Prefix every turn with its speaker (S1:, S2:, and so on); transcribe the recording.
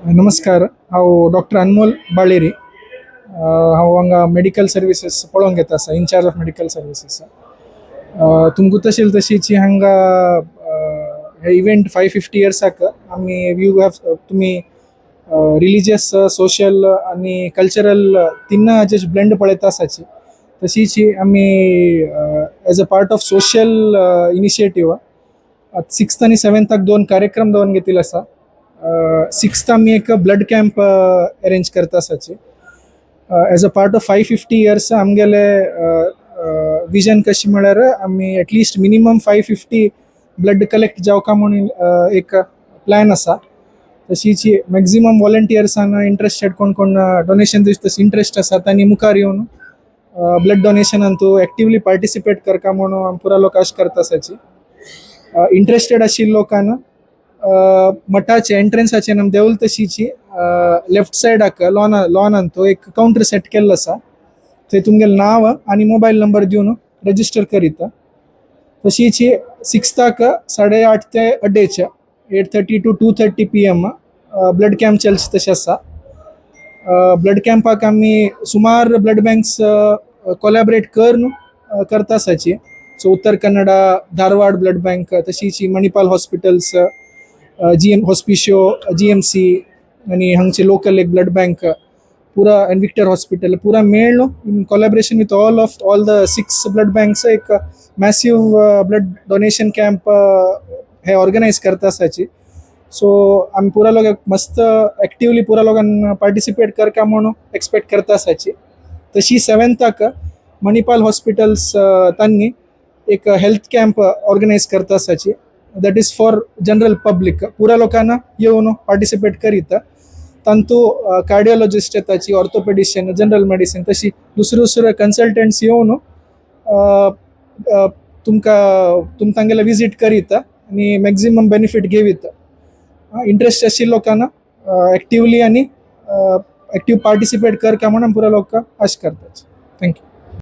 S1: नमस्कार. हांव डॉक्टर अनमोल बाळेरी. हांव हांगा मेडिकल सर्विसेस पळोवंक येता आसा, इनचार्ज ऑफ मेडिकल सर्विसेस. तुमकां तशें तशीची हांगा हे इव्हेंट 550 इयर्साक आमी यू हॅव तुमी रिलिजियस, सोशल आणि कल्चरल तिन्न हाचे ब्लेंड पळयता आसाची. तशीची आमी age a part of social initiative 6th आणि 7th दोन कार्यक्रम दवरून घेतिल्ले आसा. 6th आमी एक ब्लड कॅम्प अरेंज करता आसाची. As a part of 550 years आमगेले विजन कशी म्हळ्यार आमी एटलिस्ट मिनिमम 550 ब्लड कलेक्ट जावका म्हणून एक प्लॅन आसा. तशीची मॅक्झिमम वॉलंटियर्सान इंट्रस्टेड कोण डोनेशन दिवचे तशी इंट्रस्ट आसा तांणी मुखार येवन ब्लड डोनेशनान तूं एक्टिवली पार्टिसिपेट करका म्हणून पुरा लोक आश करता आसाची. इंट्रस्टेड आशिल्ल्या लोकांना मठाचे एंट्रन्साचे आमी देवूल तशीची लेफ्ट सायडाक लॉनान तो एक काउंटर सेट केल्लो आसा. थंय तुमगेलें नांव आनी मोबायल नंबर दिवन रजिस्टर करीत. तशीची 6th 8:30 ते 8:30 8:30 to 2:30 PM ब्लड कॅम्प चलचे तशें आसा. ब्लड कॅम्पाक आमी सुमार ब्लड बँक्स कोलॅबरेट करून करता आसाची. So Uttara Kannada, Dharwad blood bank, तशीची मणिपाल हॉस्पिटल्स, हॉस्पिशियो, GMC आणि हांगचे लोकल एक ब्लड बँक पुरा एंड विक्टर हॉस्पिटल पुरा मेळून in collaboration with all the 6 blood banks एक मॅसिव्ह ब्लड डोनेशन कॅम्प हे ऑर्गनायज करता आसाची. सो आमी पुरा लोक मस्त एक्टिवली पुरा लोकांना पार्टिसिपेट करका म्हणून एक्सपेक्ट करता आसाची. तशी 7th मणिपाल हॉस्पिटल्स तांणी एक हेल्थ कॅम्प ऑर्गनायज करता आसाची. That is for general public. पुरा लोकांना येवन पार्टिसिपेट करीत. तांतू कार्डिओलॉजिस्ट येताची, ऑर्थोपेडिशियन, जनरल मेडिसिन तशी दुसरे कन्सल्टंट्स येवन तांगेला विजीट करीत आणि मॅक्झिमम बेनिफिट घेवीत. इंट्रस्ट आशिल्ल्या लोकांना एक्टिवली आणि एक्टिव्ह पार्टिसिपेट करका म्हणून पुरा लोक आश करता. थँक्यू.